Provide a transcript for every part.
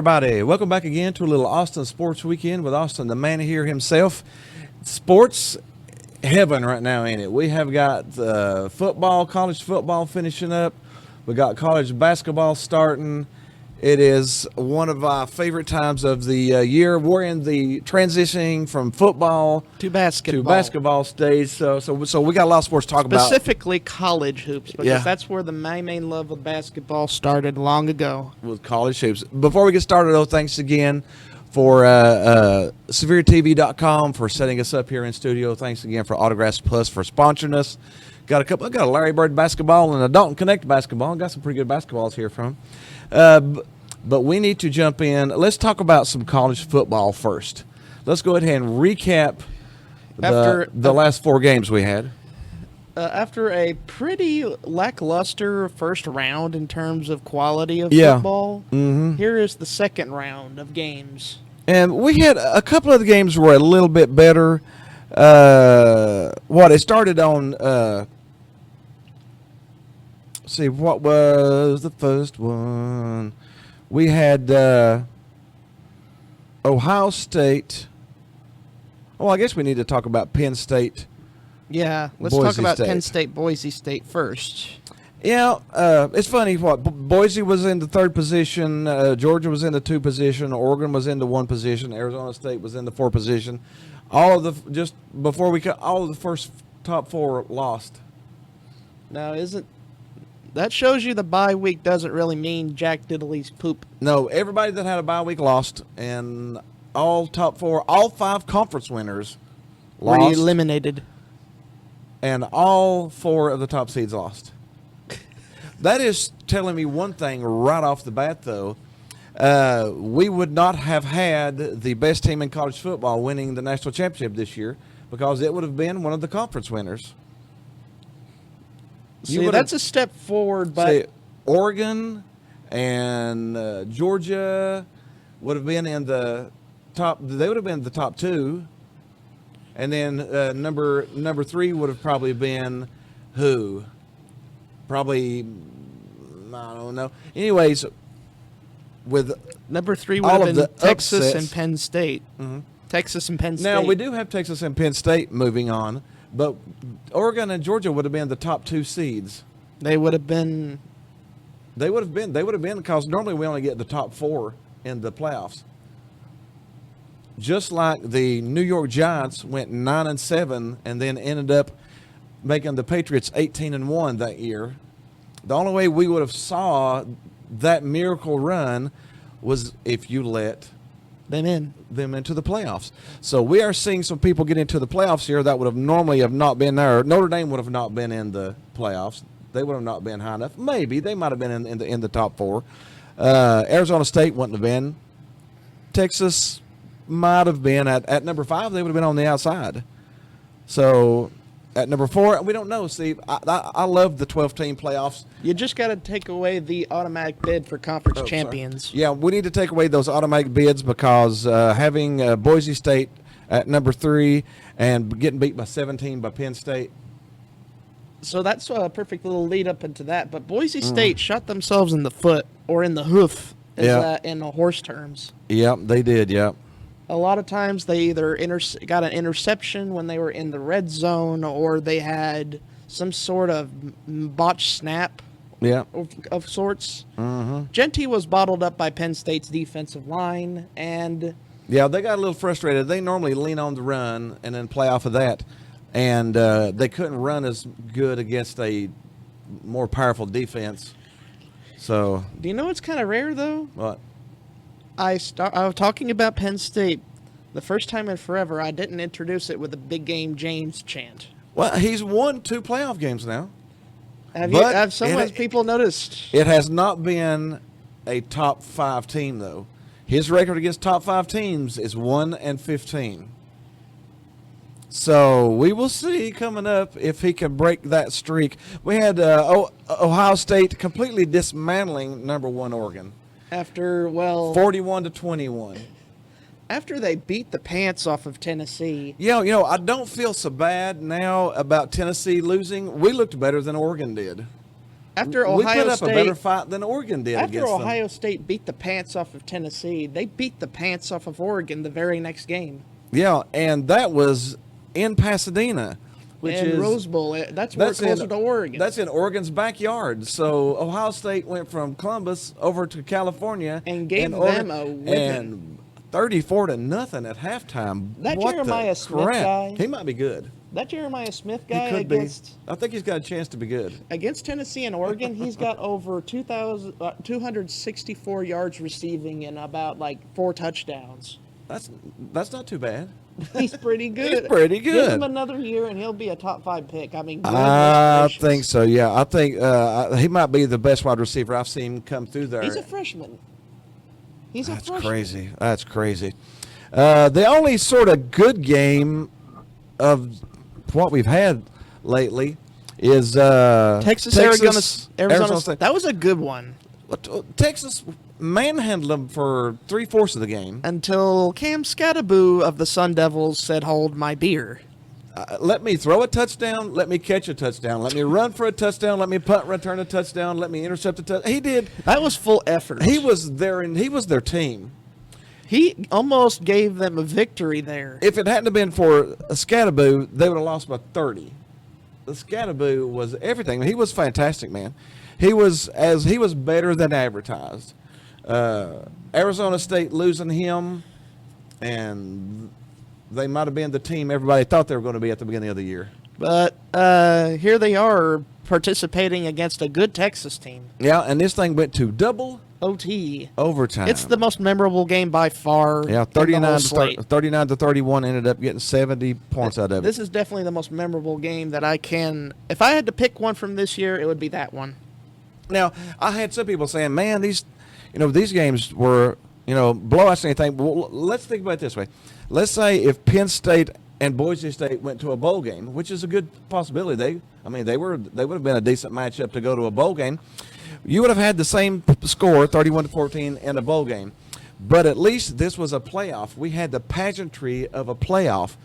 everybody. Welcome back again to a little Austin Sports Weekend with Austin, the man here himself. Sports heaven right now, ain't it? We have got football, college football finishing up. We got college basketball starting. It is one of our favorite times of the year. We're in the transitioning from football to basketball stage. So we got a lot of sports to talk about. Specifically college hoops, because that's where my main love of basketball started long ago. With college hoops. Before we get started, though, thanks again for SevereTV.com for setting us up here in studio. Thanks again for Autographs Plus for sponsoring us. I got a Larry Bird basketball and a Dalton Connect basketball. Got some pretty good basketballs here from. But we need to jump in. Let's talk about some college football first. Let's go ahead and recap the last four games we had. After a pretty lackluster first round in terms of quality of football, here is the second round of games. And we had a couple of the games were a little bit better. It started on... see, what was the first one? We had Ohio State. Oh, I guess we need to talk about Penn State. Yeah, let's talk about Penn State, Boise State first. Yeah, it's funny. Boise was in the third position. Georgia was in the 2 position. Oregon was in the 1 position. Arizona State was in the 4 position. All of the first top 4 lost. Now, that shows you the bye week doesn't really mean Jack Diddley's poop. No, everybody that had a bye week lost, and all top 4, all 5 conference winners were lost. Eliminated. And all 4 of the top seeds lost. That is telling me one thing right off the bat, though. We would not have had the best team in college football winning the national championship this year because it would have been one of the conference winners. See, that's a step forward, but Oregon and Georgia would have been in the top. They would have been the top 2, and then number 3 would have probably been who? Probably I don't know. Anyways, with number 3 would have been Texas and Penn State. Mm-hmm. Texas and Penn State. Now we do have Texas and Penn State moving on. But Oregon and Georgia would have been the top 2 seeds. They would have been because normally we only get the top 4 in the playoffs. Just like the New York Giants went 9-7 and then ended up making the Patriots 18-1 that year. The only way we would have saw that miracle run was if you let them into the playoffs. So we are seeing some people get into the playoffs here that would have normally have not been there. Notre Dame would have not been in the playoffs. They would have not been high enough. Maybe they might have been in the top 4. Arizona State wouldn't have been. Texas might have been at number 5. They would have been on the outside. So at number 4, we don't know, Steve. I love the 12-team playoffs. You just got to take away the automatic bid for conference champions. Sorry. Yeah, we need to take away those automatic bids because having Boise State at number 3 and getting beat by 17 by Penn State. So that's a perfect little lead up into that. But Boise State shot themselves in the foot, or in the hoof, in the horse terms. Yep, they did, yep. A lot of times they either got an interception when they were in the red zone, or they had some sort of botched snap of sorts. Mm-hmm. Genty was bottled up by Penn State's defensive line, and yeah, they got a little frustrated. They normally lean on the run and then play off of that, and they couldn't run as good against a more powerful defense. So, do you know what's kind of rare though? What? I was talking about Penn State. The first time in forever, I didn't introduce it with a big game James chant. Well, he's won 2 playoff games now. Have some people noticed? It has not been a top 5 team, though. His record against top 5 teams is 1-15. So we will see coming up if he can break that streak. We had Ohio State completely dismantling number 1 Oregon. After 41-21. After they beat the pants off of Tennessee. Yeah, I don't feel so bad now about Tennessee losing. We looked better than Oregon did. After we Ohio put up State, a better fight than Oregon did after against Ohio them. State beat the pants off of Tennessee, they beat the pants off of Oregon the very next game. Yeah, and that was in Pasadena, which and is Rose Bowl. That's closer to Oregon. That's in Oregon's backyard. So Ohio State went from Columbus over to California and gave them a whipping. And 34-0 at halftime. That what Jeremiah Smith crap? guy. He might be good. That Jeremiah Smith He guy could against be. I think he's got a chance to be good. Against Tennessee and Oregon, he's got over 264 yards receiving and about like 4 touchdowns. That's not too bad. He's pretty good. He's pretty good. Give him another year and he'll be a top 5 pick. I mean, I think so. Yeah, I think he might be the best wide receiver I've seen come through there. He's a freshman. That's crazy. That's crazy. The only sort of good game of what we've had lately is Texas Arizona State. That was a good one. Texas manhandled them for 3/4 of the game until Cam Scattaboo of the Sun Devils said, "Hold my beer." Let me throw a touchdown. Let me catch a touchdown. Let me run for a touchdown. Let me punt, return a touchdown. Let me intercept a touchdown. He did. That was full effort. He was there, and he was their team. He almost gave them a victory there. If it hadn't been for Scattaboo, they would have lost by 30. The Scattaboo was everything. He was fantastic, man. He was better than advertised. Arizona State losing him, and they might have been the team everybody thought they were going to be at the beginning of the year. But here they are participating against a good Texas team. Yeah, and this thing went to double OT overtime. It's the most memorable game by far. Yeah, 39 to 31 ended up getting 70 points out of it. This is definitely the most memorable game that I can. If I had to pick one from this year, it would be that one. Now, I had some people saying, "Man, these games were, blowouts and anything." Well, let's think about it this way. Let's say if Penn State and Boise State went to a bowl game, which is a good possibility. They would have been a decent matchup to go to a bowl game. You would have had the same score, 31-14, in a bowl game. But at least this was a playoff. We had the pageantry of a playoff.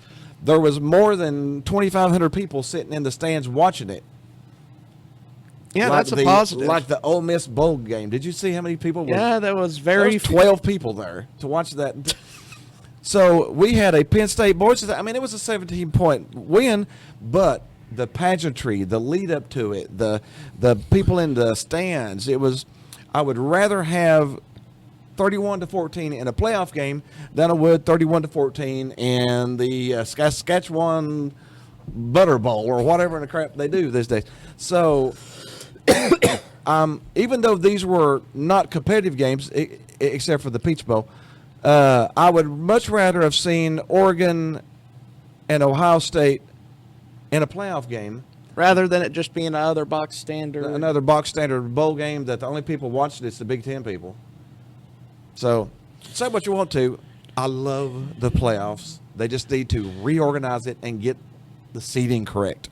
There was more than 2,500 people sitting in the stands watching it. Yeah, that's a positive. Like the Ole Miss bowl game. Did you see how many people? Yeah, there was very 12 people there to watch that. So we had a Penn State Boise. I mean, it was a 17-point win, but the pageantry, the lead up to it, the people in the stands, it was. I would rather have 31-14 in a playoff game than I would 31-14 in the Saskatchewan Butter Bowl or whatever in the crap they do these days. So, even though these were not competitive games, except for the Peach Bowl, I would much rather have seen Oregon and Ohio State in a playoff game rather than it just being another box standard bowl game that the only people watching it's the Big Ten people. So, say what you want to. I love the playoffs. They just need to reorganize it and get the seeding correct.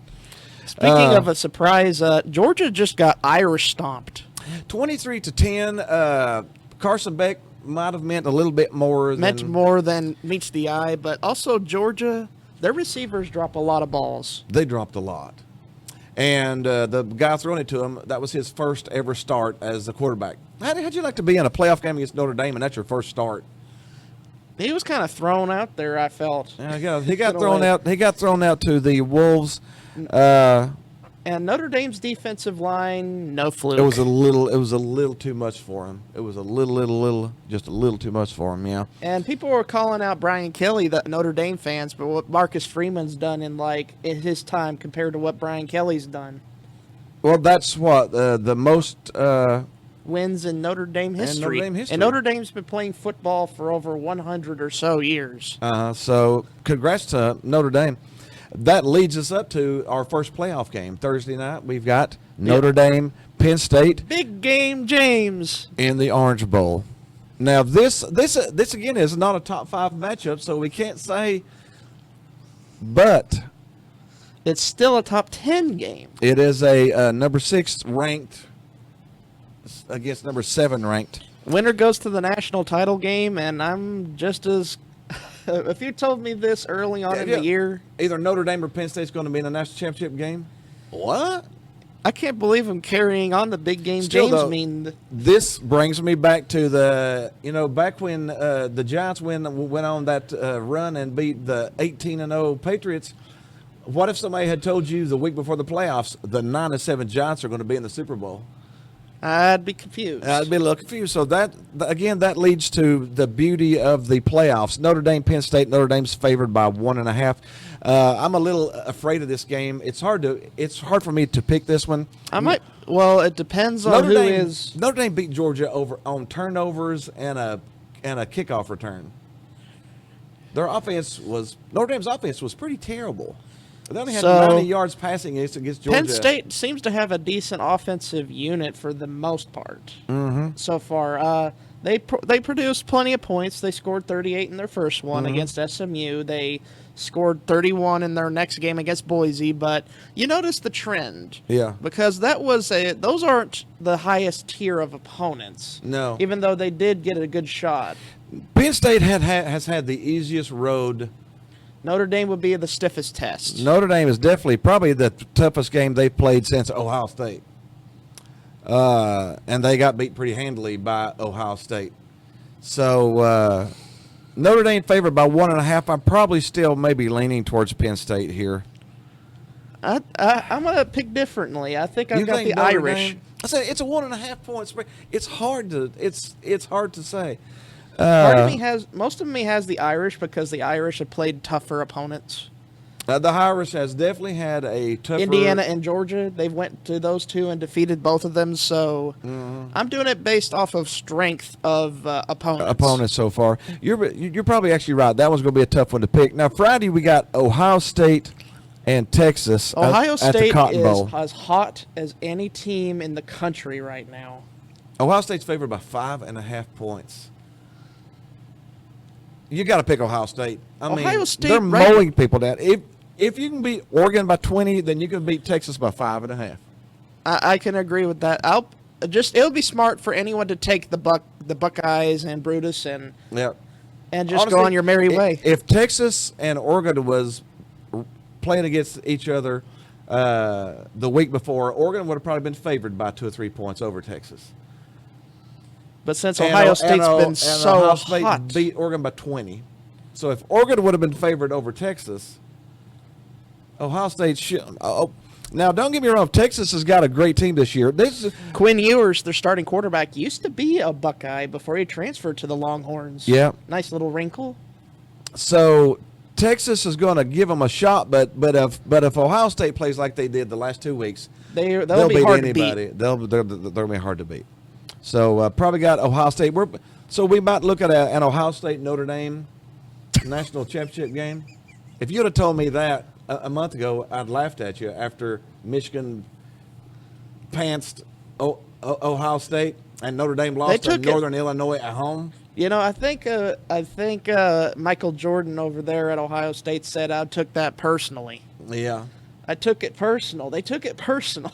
Speaking of a surprise, Georgia just got Irish stomped. 23-10. Carson Beck might have meant a little bit more. Meant more than meets the eye, but also Georgia, their receivers drop a lot of balls. They dropped a lot. And the guy throwing it to him, that was his first ever start as the quarterback. How'd you like to be in a playoff game against Notre Dame and that's your first start? He was kind of thrown out there, I felt. Yeah, he got thrown out. He got thrown out to the Wolves. And Notre Dame's defensive line, no fluke. It was a little too much for him. It was just a little too much for him, yeah. And people were calling out Brian Kelly, the Notre Dame fans, but what Marcus Freeman's done in his time compared to what Brian Kelly's done. Well, that's what the most wins in Notre Dame history. And Notre Dame's been playing football for over 100 or so years. So congrats to Notre Dame. That leads us up to our first playoff game. Thursday night, we've got Notre Dame, Penn State. Big game, James. In the Orange Bowl. Now, this again is not a top 5 matchup, so we can't say, but it's still a top 10 game. It is a number 6 ranked against number 7 ranked. Winner goes to the national title game, and I'm just as... If you told me this early on in the year... Either Notre Dame or Penn State's going to be in a national championship game. What? I can't believe I'm carrying on the big game. Still, James though, mean. This brings me back to back when the Giants went on that run and beat the 18-0 Patriots. What if somebody had told you the week before the playoffs the 9-7 Giants are going to be in the Super Bowl? I'd be confused. I'd be a little confused. So that leads to the beauty of the playoffs. Notre Dame, Penn State. Notre Dame's favored by 1.5. I'm a little afraid of this game. It's hard for me to pick this one. I might. Well, it depends on who is. Notre Dame beat Georgia on turnovers and a kickoff return. Notre Dame's offense was pretty terrible. They only had 90 yards passing against Georgia. Penn State seems to have a decent offensive unit for the most part so far. They produced plenty of points. They scored 38 in their first one against SMU. They scored 31 in their next game against Boise. But you notice the trend. Yeah. Because those aren't the highest tier of opponents. No. Even though they did get a good shot. Penn State has had the easiest road. Notre Dame would be the stiffest test. Notre Dame is definitely probably the toughest game they've played since Ohio State. And they got beat pretty handily by Ohio State. So Notre Dame favored by 1.5. I'm probably still maybe leaning towards Penn State here. I'm going to pick differently. I think I've got the Notre Irish. Dame? I say it's a 1.5 point spread. It's hard to say. Most of me has the Irish because the Irish have played tougher opponents. The Irish has definitely had a tougher. Indiana and Georgia, they've went to those two and defeated both of them. So I'm doing it based off of strength of opponents. Opponents so far. You're probably actually right. That one's going to be a tough one to pick. Now Friday we got Ohio State and Texas. Ohio at the State Cotton Bowl. is as hot as any team in the country right now. Ohio State's favored by 5.5 points. You got to pick Ohio State. Ohio State, they're mowing people down. If you can beat Oregon by 20, then you can beat Texas by 5.5. I can agree with that. It'll be smart for anyone to take the Buckeyes and Brutus and just Honestly, go on your merry way. If Texas and Oregon was playing against each other the week before, Oregon would have probably been favored by 2 or 3 points over Texas. But since Ohio State's been so Ohio State hot, beat Oregon by 20. So if Oregon would have been favored over Texas, Ohio State should. Now, don't get me wrong. Texas has got a great team this year. Quinn Ewers, their starting quarterback, used to be a Buckeye before he transferred to the Longhorns. Yeah. Nice little wrinkle. So Texas is going to give them a shot, but if Ohio State plays like they did the last 2 weeks, they'll be beat hard anybody. To beat. They'll be hard to beat. So probably got Ohio State. So we might look at an Ohio State Notre Dame national championship game. If you'd have told me that a month ago, I'd laughed at you after Michigan pantsed Ohio State and Notre Dame lost to Northern Illinois at home. You know, I think Michael Jordan over there at Ohio State said I took that personally. Yeah, I took it personal. They took it personal.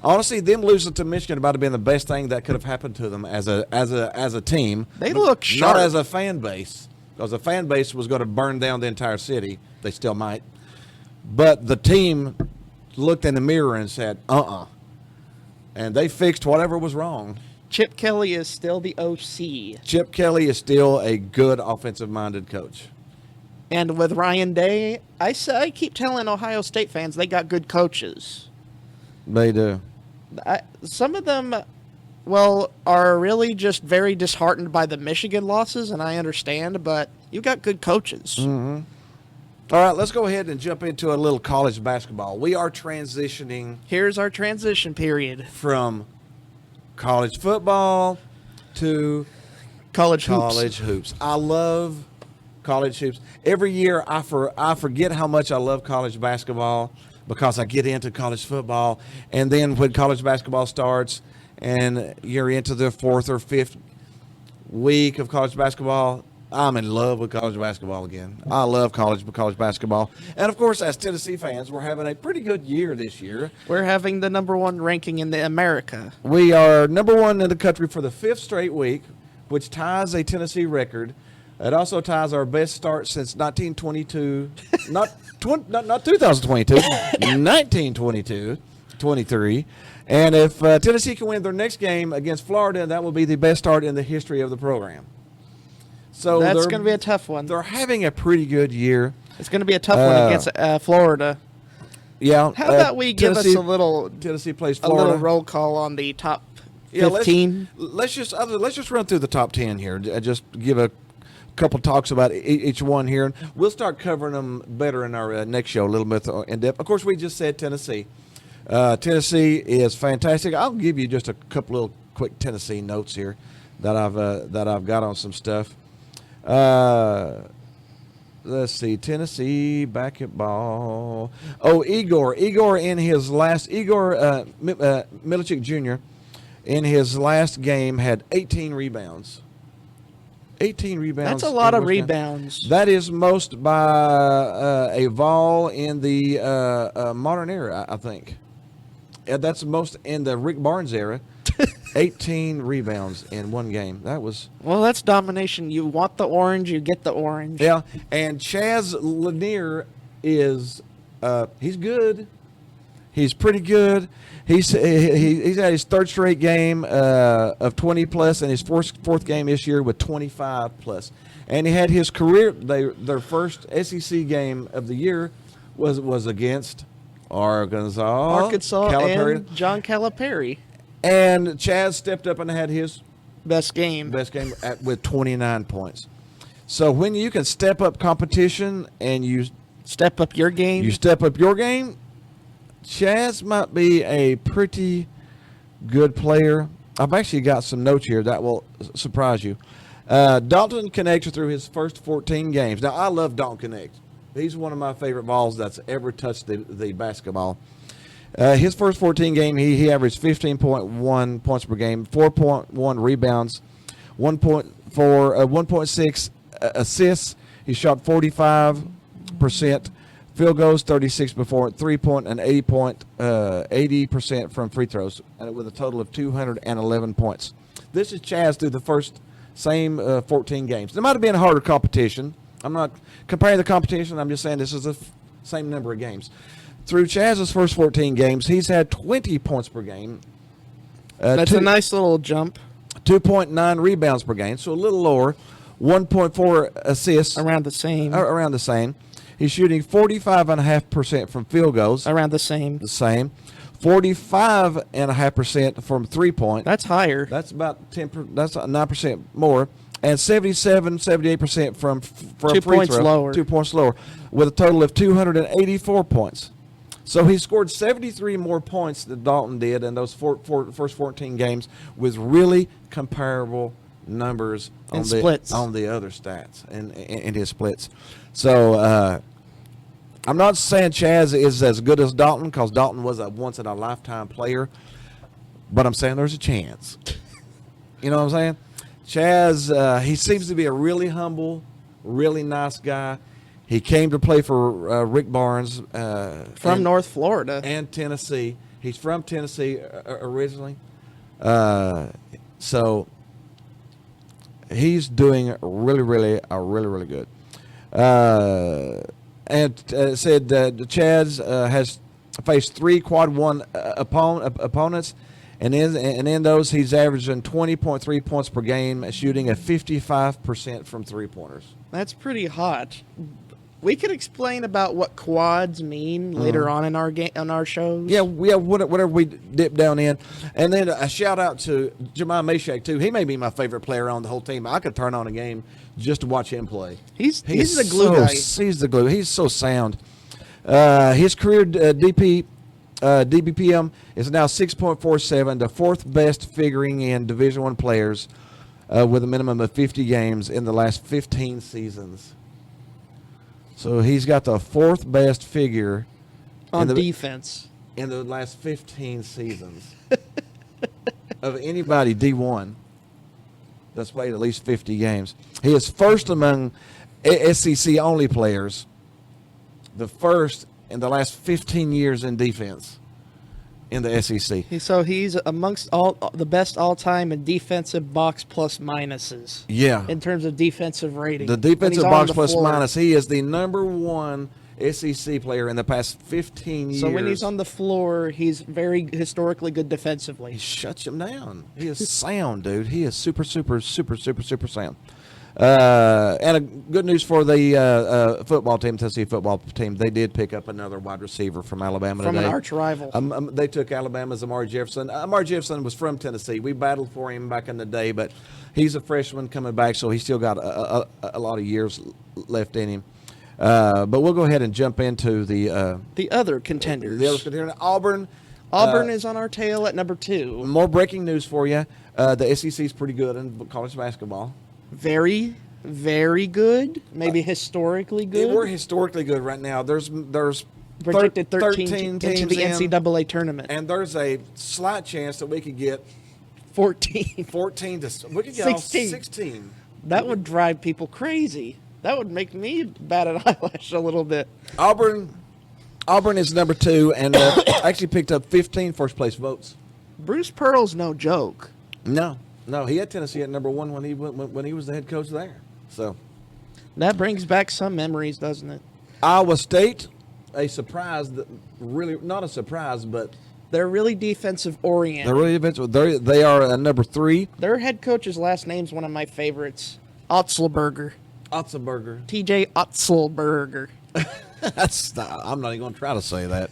Honestly, them losing to Michigan might have been the best thing that could have happened to them as a team. They look sharp. Not as a fan base, because the fan base was going to burn down the entire city. They still might. But the team looked in the mirror and said, and they fixed whatever was wrong. Chip Kelly is still the OC. Chip Kelly is still a good offensive-minded coach. And with Ryan Day, I keep telling Ohio State fans they got good coaches. They do. Some of them, are really just very disheartened by the Michigan losses, and I understand, but you got good coaches. Mm-hmm. All right, let's go ahead and jump into a little college basketball. We are transitioning. Here's our transition period. From college football to college hoops. I love college hoops. Every year I forget how much I love college basketball because I get into college football. And then when college basketball starts and you're into the 4th or 5th week of college basketball, I'm in love with college basketball again. I love college basketball. And, of course, as Tennessee fans, we're having a pretty good year this year. We're having the #1 ranking in America. We are #1 in the country for the 5th straight week, which ties a Tennessee record. It also ties our best start since 1922. not 2022, 1922. 23. And if Tennessee can win their next game against Florida, that will be the best start in the history of the program. So that's going to be a tough one. They're having a pretty good year. It's going to be a tough one against Florida. Yeah. How about we give us a little Tennessee plays Florida. A little roll call on the top 15? Let's just run through the top 10 here. Just give a couple talks about each one here. We'll start covering them better in our next show, a little bit in depth. Of course, we just said Tennessee. Tennessee is fantastic. I'll give you just a couple little quick Tennessee notes here that I've got on some stuff. Let's see, Tennessee basketball. Oh, Igor in his last Milicic Jr. in his last game had 18 rebounds. 18 rebounds. That's a lot of rebounds. That is most by a Vol in the modern era, I think. That's most in the Rick Barnes era. 18 rebounds in one game. That's domination. You want the orange, you get the orange. Yeah, and Chaz Lanier is he's good. He's pretty good. He's had his third straight game of 20 plus, and his fourth game this year with 25 plus. And he had his career. Their first SEC game of the year was against Arkansas Calipari. And John Calipari. And Chaz stepped up and had his best game with 29 points. So when you can step up competition and you step up your game, Chaz might be a pretty good player. I've actually got some notes here that will surprise you. Dalton Connect through his first 14 games. Now, I love Dalton Connect. He's one of my favorite balls that's ever touched the basketball. His first 14 game, he averaged 15.1 points per game, 4.1 rebounds, 1.6 assists. He shot 45%, field goals 36 before, 3-point and 80% from free throws, with a total of 211 points. This is Chaz through the first same 14 games. There might have been a harder competition. I'm not comparing the competition. I'm just saying this is the same number of games. Through Chaz's first 14 games, he's had 20 points per game. That's a nice little jump. 2.9 rebounds per game, so a little lower. 1.4 assists. Around the same. Around the same. He's shooting 45.5% from field goals. Around the same. 45.5% from 3-point. That's higher. That's about 10%. That's 9% more. And 78% from free points throw. Lower. 2 points lower, with a total of 284 points. So he scored 73 more points than Dalton did in those first 14 games, with really comparable numbers on the other stats in his splits. So I'm not saying Chaz is as good as Dalton, because Dalton was a once-in-a-lifetime player, but I'm saying there's a chance. You know what I'm saying? Chaz, he seems to be a really humble, really nice guy. He came to play for Rick Barnes. From North Florida. And Tennessee. He's from Tennessee originally. So he's doing really good. And said Chaz has faced 3 quad one opponents. And in those, he's averaging 20.3 points per game, shooting a 55% from three-pointers. That's pretty hot. We could explain about what quads mean later on in our shows. Yeah, whatever we dip down in. And then a shout-out to Jemiah Meshach, too. He may be my favorite player on the whole team. I could turn on a game just to watch him play. He's the glue guy. He's the glue. He's so sound. His career DBPM is now 6.47, the fourth best figuring in Division I players with a minimum of 50 games in the last 15 seasons. So he's got the fourth best figure on defense in the last 15 seasons of anybody D1 that's played at least 50 games. He is first among SEC only players, the first in the last 15 years in defense in the SEC. So he's amongst all the best all-time in defensive box plus minuses. Yeah. In terms of defensive rating. The defensive box plus minus, he is the number one SEC player in the past 15 years. So when he's on the floor, he's very historically good defensively. He shuts him down. He is sound, dude. He is super sound. And good news for the football team, Tennessee football team. They did pick up another wide receiver from Alabama From today. an arch rival. They took Alabama's Amari Jefferson. Amari Jefferson was from Tennessee. We battled for him back in the day, but he's a freshman coming back, so he's still got a lot of years left in him. But we'll go ahead and jump into the other contenders. The other contender, Auburn. Auburn is on our tail at number 2. More breaking news for you. The SEC is pretty good in college basketball. Very, very good. Maybe historically good. We're historically good right now. There's projected 13 teams into the in, NCAA tournament. and there's a slight chance that we could get 14. 14 to we could get all 16. 16. That would drive people crazy. That would make me bat an eyelash a little bit. Auburn is number 2 and actually picked up 15 first place votes. Bruce Pearl's no joke. No, he had Tennessee at number 1 when he was the head coach there. So That brings back some memories, doesn't it? Iowa State, a surprise. Really not a surprise, but They're really defensive oriented. they're really defensive. They are at number 3. Their head coach's last name's one of my favorites. Otzelberger. Otzelberger. TJ Otzelberger. I'm not even going to try to say that.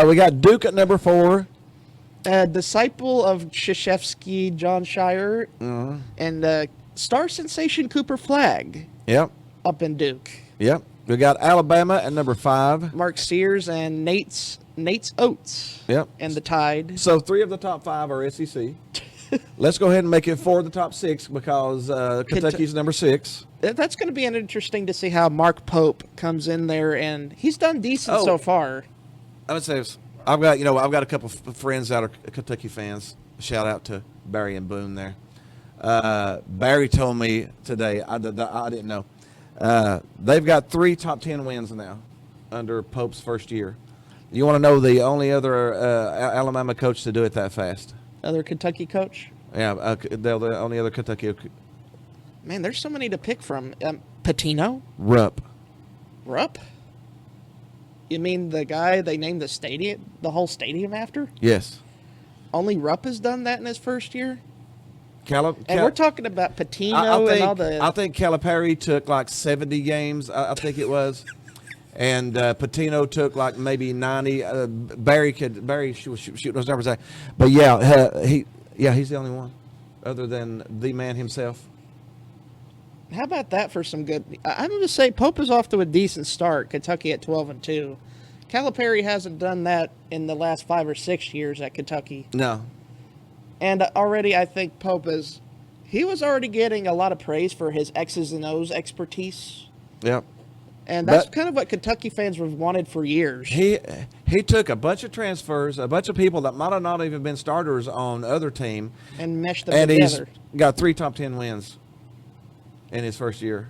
We got Duke at number 4. A disciple of Krzyzewski, John Shire, and star sensation Cooper Flagg Yep. up in Duke. Yep. We got Alabama at number 5. Mark Sears and Nate's Oates. Yep. And the Tide. So 3 of the top 5 are SEC. Let's go ahead and make it 4 of the top 6 because Kentucky's number 6. That's going to be interesting to see how Mark Pope comes in there, and he's done decent so far. I would say this. I've got a couple of friends that are Kentucky fans. Shout out to Barry and Boone there. Barry told me today, I didn't know, they've got 3 top 10 wins now under Pope's first year. You want to know the only other Alabama coach to do it that fast? Other Kentucky coach? Yeah, the only other Kentucky. Man, there's so many to pick from. Patino? Rupp. You mean the guy they named the whole stadium after? Yes. Only Rupp has done that in his first year? And we're talking about Patino and all the... I think Calipari took like 70 games, I think it was. And Patino took like maybe 90. Barry was shooting those numbers out. But he's the only one other than the man himself. How about that for some good... I'm going to say Pope is off to a decent start. Kentucky at 12-2. Calipari hasn't done that in the last 5 or 6 years at Kentucky. No. And already I think Pope he was already getting a lot of praise for his X's and O's expertise. Yep. And that's kind of what Kentucky fans have wanted for years. He took a bunch of transfers, a bunch of people that might have not even been starters on other team. And meshed them and together. He's got 3 top 10 wins in his first year.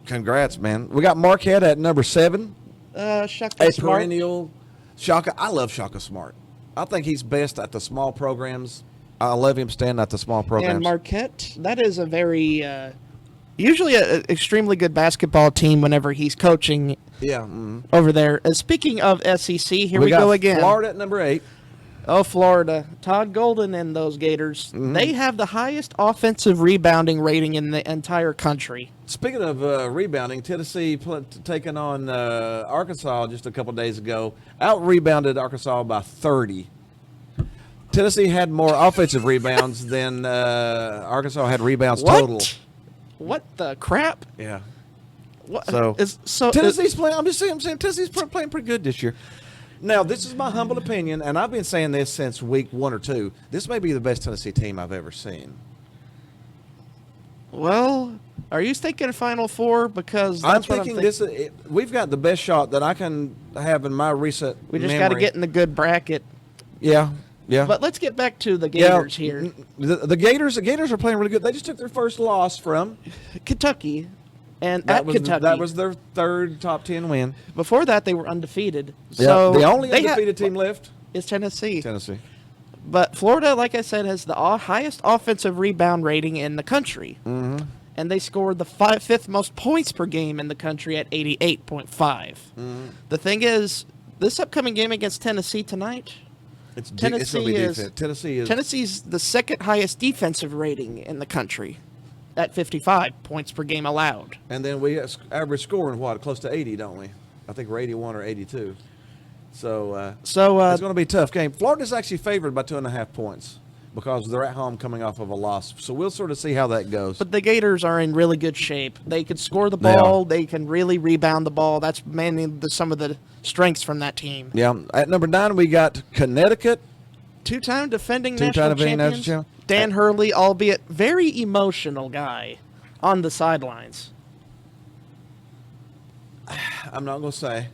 Congrats, man. We got Marquette at number 7. Shaka Smart. Perennial Shaka. I love Shaka Smart. I think he's best at the small programs. I love him standing at the small programs. And Marquette, that is a very... usually an extremely good basketball team whenever he's coaching over there. Speaking of SEC, here we go again. Florida at number 8. Oh, Florida. Todd Golden and those Gators. Mm-hmm. They have the highest offensive rebounding rating in the entire country. Speaking of rebounding, Tennessee taking on Arkansas just a couple days ago, out-rebounded Arkansas by 30. Tennessee had more offensive rebounds than Arkansas had rebounds total. What the crap? Yeah. What? So Tennessee's playing. I'm saying Tennessee's playing pretty good this year. Now, this is my humble opinion, and I've been saying this since week 1 or 2. This may be the best Tennessee team I've ever seen. Well, are you thinking Final Four? Because I'm thinking we've got the best shot that I can have in my recent We just got to get in the good bracket. Yeah. But let's get back to the Gators here. The Gators are playing really good. They just took their first loss from Kentucky. And Kentucky. That was their 3rd top 10 win. Before that, they were undefeated. So the only undefeated team left is Tennessee. But Florida, like I said, has the highest offensive rebound rating in the country. Mm-hmm. and they scored the fifth most points per game in the country at 88.5. The thing is, this upcoming game against Tennessee tonight, It's gonna be defense. Tennessee's the second highest defensive rating in the country at 55 points per game allowed. And then we average scoring, close to 80, don't we? I think we're 81 or 82. So it's going to be a tough game. Florida's actually favored by 2.5 points because they're at home coming off of a loss. So we'll sort of see how that goes. But the Gators are in really good shape. They can score the ball. They can really rebound the ball. That's mainly some of the strengths from that team. Yeah. At number 9, we got Connecticut. Two-time defending national champions. Dan Hurley, albeit very emotional guy on the sidelines. I'm not going to say.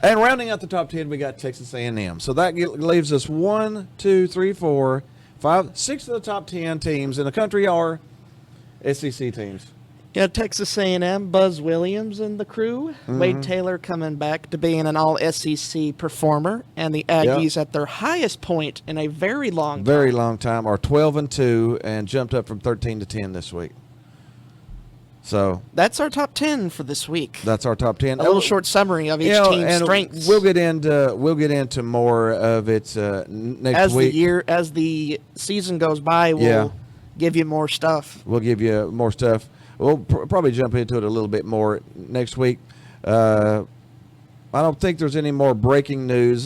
And rounding out the top 10, we got Texas A&M. So that leaves us 1, 2, 3, 4, 5, 6 of the top 10 teams in the country are SEC teams. Yeah, Texas A&M, Buzz Williams and the crew. Wade Taylor coming back to being an all-SEC performer. And the Aggies at their highest point in a very long time. Very long time, are 12-2 and jumped up from 13 to 10 this week. So that's our top 10 for this week. That's our top 10. A little short summary of each team's strengths. We'll get into more of it next week. As the season goes by, we'll give you more stuff. We'll give you more stuff. We'll probably jump into it a little bit more next week. I don't think there's any more breaking news.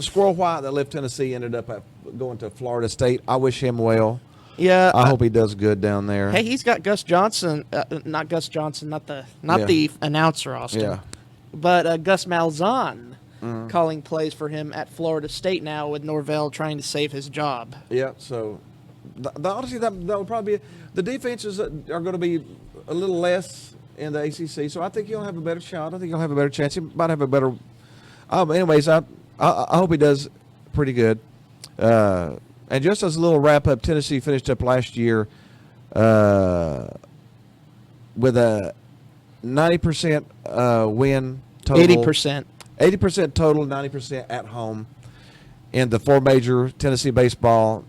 Squirrel White that left Tennessee ended up going to Florida State. I wish him well. Yeah, I hope he does good down there. Hey, he's got Gus Johnson, not Gus Johnson, not the announcer, Austin, but Gus Malzahn calling plays for him at Florida State now with Norvell trying to save his job. Yeah, so honestly, that would probably be the defenses are going to be a little less in the ACC. So I think he'll have a better shot. I think he'll have a better chance. He might have a better. Anyways, I hope he does pretty good. And just as a little wrap-up, Tennessee finished up last year with a 90% win total. 80%. 80% total, 90% at home in the 4 major Tennessee baseball,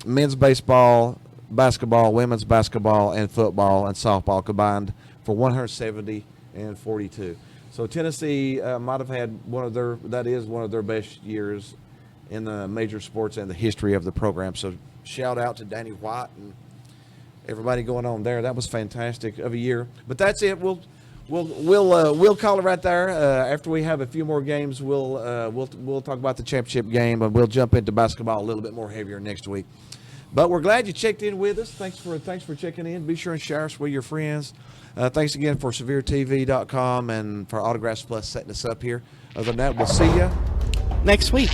men's baseball, basketball, women's basketball, and football and softball combined for 170 and 42. So Tennessee might have had one of their best years in the major sports and the history of the program. So shout out to Danny White and everybody going on there. That was fantastic of a year. But that's it. We'll call it right there. After we have a few more games, we'll talk about the championship game, and we'll jump into basketball a little bit more heavier next week. But we're glad you checked in with us. Thanks for checking in. Be sure and share us with your friends. Thanks again for SevereTV.com and for Autographs Plus setting us up here. Other than that, we'll see you next week.